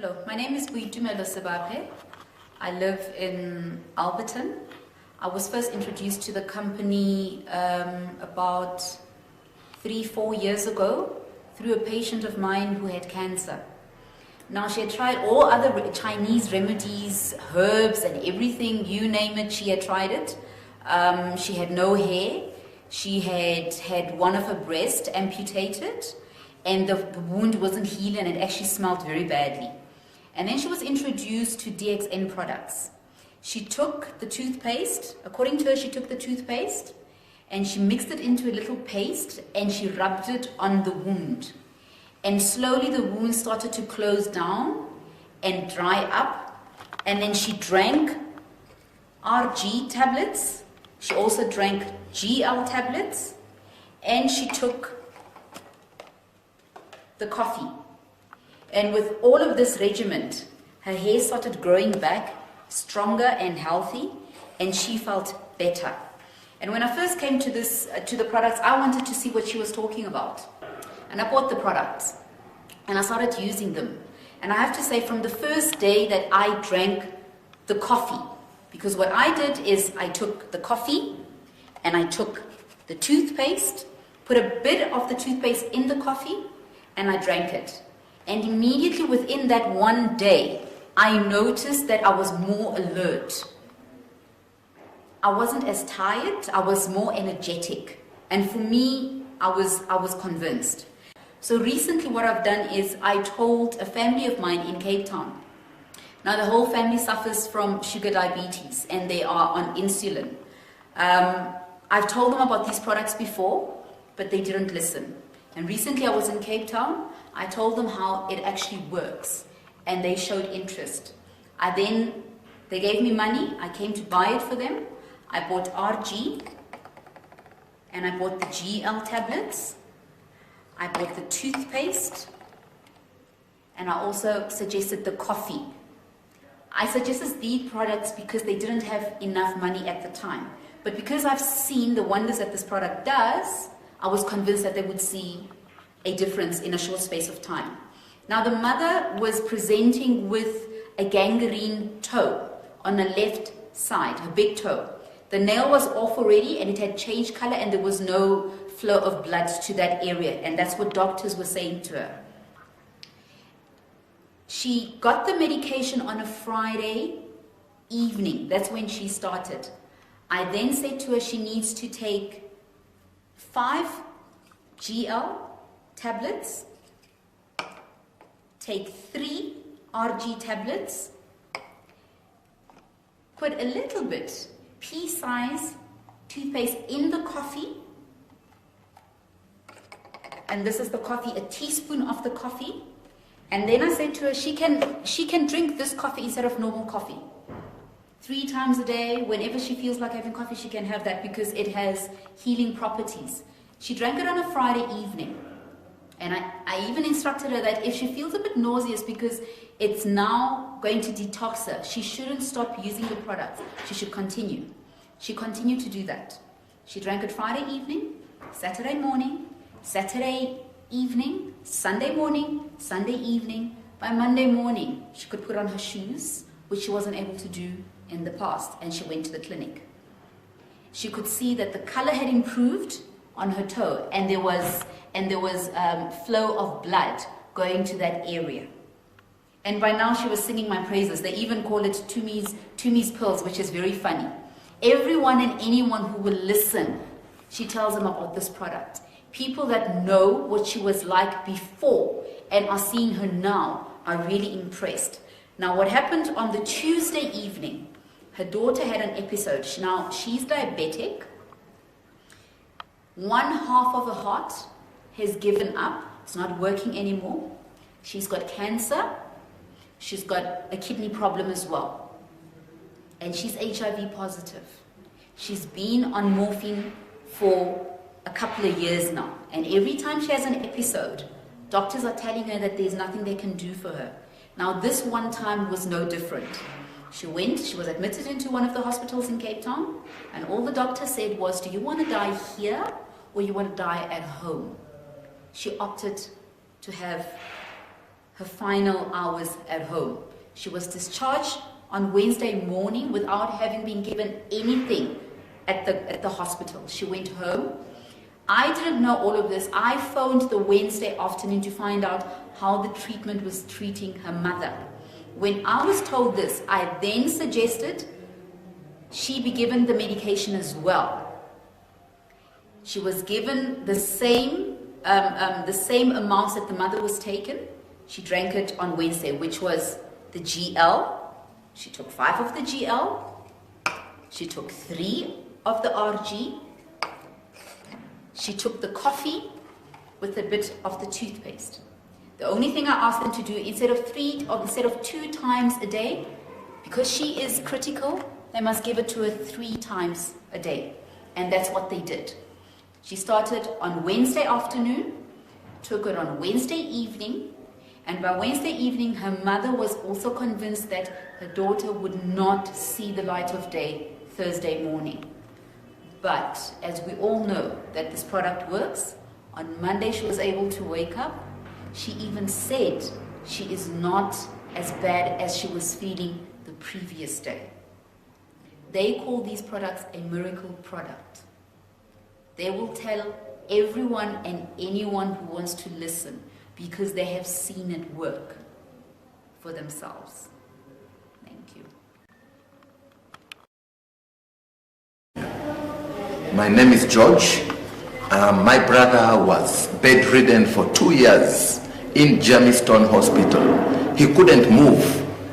Hello, my name is Boitumelo Sebaphe. I live in Alberton. I was first introduced to the company about 3-4 years ago through a patient of mine who had cancer. Now, she had tried all other Chinese remedies, herbs and everything, you name it, she had tried it. She had no hair. She had had one of her breasts amputated, and the wound wasn't healing and it actually smelled very badly. And then she was introduced to DXN products. She took the toothpaste, according to her, she took the toothpaste and she mixed it into a little paste and she rubbed it on the wound. And slowly the wound started to close down and dry up. And then she drank RG tablets. She also drank GL tablets. And she took the coffee. And with all of this regimen, her hair started growing back, stronger and healthy, and she felt better. And when I first came to the products, I wanted to see what she was talking about. And I bought the products, and I started using them. And I have to say, from the first day that I drank the coffee, because what I did is I took the coffee, and I took the toothpaste, put a bit of the toothpaste in the coffee, and I drank it. And immediately within that one day, I noticed that I was more alert. I wasn't as tired, I was more energetic. And for me, I was convinced. So recently what I've done is I told a family of mine in Cape Town. Now the whole family suffers from sugar diabetes and they are on insulin. I've told them about these products before, but they didn't listen. And recently I was in Cape Town. I told them how it actually works, and they showed interest. They gave me money. I came to buy it for them. I bought RG, and I bought the GL tablets. I bought the toothpaste, and I also suggested the coffee. I suggested these products because they didn't have enough money at the time. But because I've seen the wonders that this product does, I was convinced that they would see a difference in a short space of time. Now the mother was presenting with a gangrene toe on the left side, her big toe. The nail was off already and it had changed color and there was no flow of blood to that area, and that's what doctors were saying to her. She got the medication on a Friday evening. That's when she started. I then said to her she needs to take 5 GL tablets, take 3 RG tablets, put a little bit pea-size toothpaste in the coffee, and this is the coffee, a teaspoon of the coffee. And then I said to her she can drink this coffee instead of normal coffee 3 times a day. Whenever she feels like having coffee, she can have that because it has healing properties. She drank it on a Friday evening. And I even instructed her that if she feels a bit nauseous because it's now going to detox her, she shouldn't stop using the product. She should continue. She continued to do that. She drank it Friday evening, Saturday morning, Saturday evening, Sunday morning, Sunday evening. By Monday morning, she could put on her shoes, which she wasn't able to do in the past, and she went to the clinic. She could see that the color had improved on her toe, and there was flow of blood going to that area. And by now she was singing my praises. They even call it Tumi's Pearls, which is very funny. Everyone and anyone who will listen, she tells them about this product. People that know what she was like before and are seeing her now are really impressed. Now what happened on the Tuesday evening, her daughter had an episode. Now she's diabetic. 1/2 of her heart has given up. It's not working anymore. She's got cancer. She's got a kidney problem as well. And she's HIV positive. She's been on morphine for a couple of years now. And every time she has an episode, doctors are telling her that there's nothing they can do for her. Now this one time was no different. She was admitted into one of the hospitals in Cape Town, and all the doctor said was, do you want to die here or you want to die at home? She opted to have her final hours at home. She was discharged on Wednesday morning without having been given anything at the hospital. She went home. I didn't know all of this. I phoned the Wednesday afternoon to find out how the treatment was treating her mother. When I was told this, I then suggested she be given the medication as well. She was given the same amounts that the mother was taken. She drank it on Wednesday, which was the GL. She took 5 of the GL. She took 3 of the RG. She took the coffee with a bit of the toothpaste. The only thing I asked them to do, instead of 2 times a day, because she is critical, they must give it to her 3 times a day. And that's what they did. She started on Wednesday afternoon, took it on Wednesday evening, and by Wednesday evening, her mother was also convinced that her daughter would not see the light of day Thursday morning. But as we all know that this product works, on Monday she was able to wake up. She even said she is not as bad as she was feeling the previous day. They call these products a miracle product. They will tell everyone and anyone who wants to listen because they have seen it work for themselves. Thank you. My name is George. My brother was bedridden for 2 years in Jamestown Hospital. He couldn't move.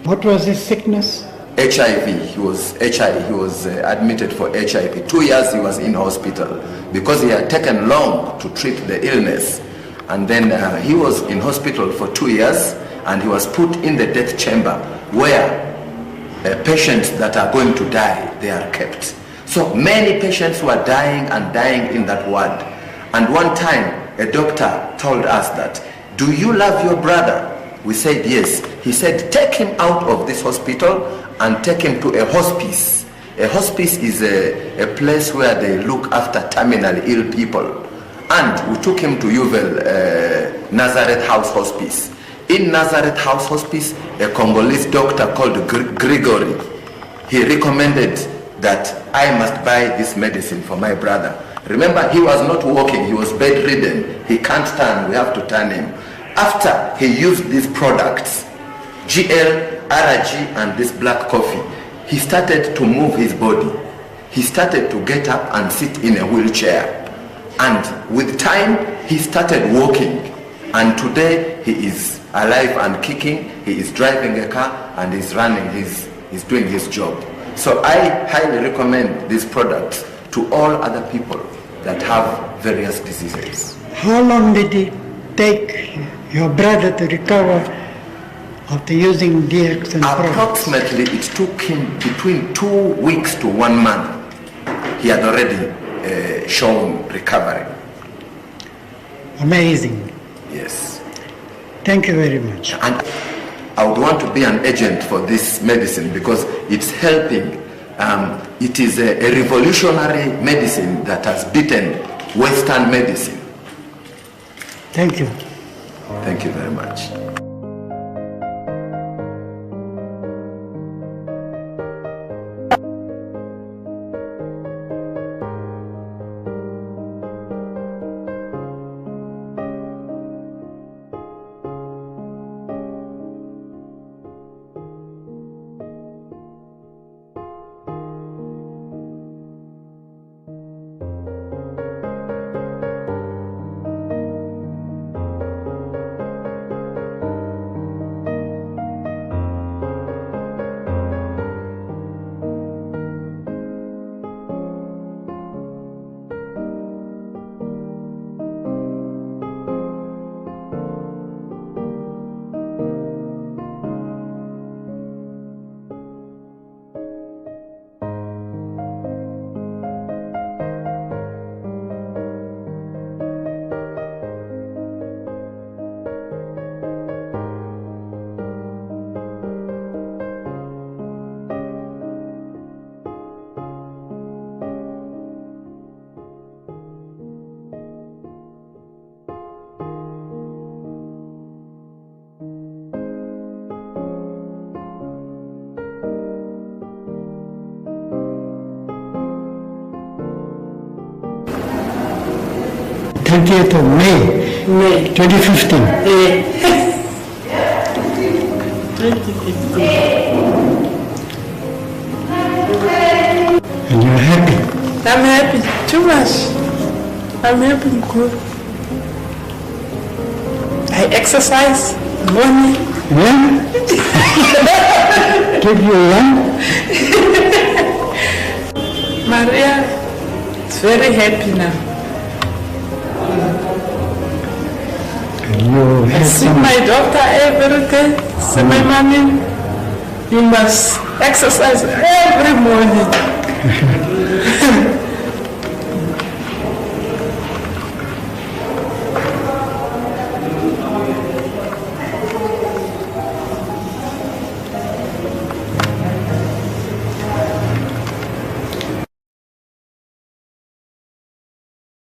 What was his sickness? HIV. He was admitted for HIV. 2 years he was in hospital because he had taken long to treat the illness. And then he was in hospital for 2 years, and he was put in the death chamber where patients that are going to die, they are kept. So many patients were dying and dying in that ward. And one time a doctor told us that, "Do you love your brother?" We said yes. He said, "Take him out of this hospital and take him to a hospice." A hospice is a place where they look after terminally ill people. And we took him to Yuvel Nazareth House Hospice. In Nazareth House Hospice, a Congolese doctor called Grigory, he recommended that I must buy this medicine for my brother. Remember, he was not walking, he was bedridden. He can't stand, we have to turn him. After he used these products, GL, RG, and this black coffee, he started to move his body. He started to get up and sit in a wheelchair. And with time, he started walking. And today, he is alive and kicking. He is driving a car and he's running. He's doing his job. So I highly recommend this product to all other people that have various diseases. How long did it take your brother to recover after using DXN products? Approximately, it took him between 2 weeks to 1 month. He had already shown recovery. Amazing. Yes. Thank you very much. And I would want to be an agent for this medicine because it's helping. It is a revolutionary medicine that has beaten Western medicine. Thank you. Thank you very much. 20th of May, 2015. Yeah. 2015. And you're happy? I'm happy, too much. I'm happy, good. I exercise morning. Yeah? Keep you young? Maria is very happy now. And you I have see some... my doctor every day. Say, my mommy, you must exercise every morning.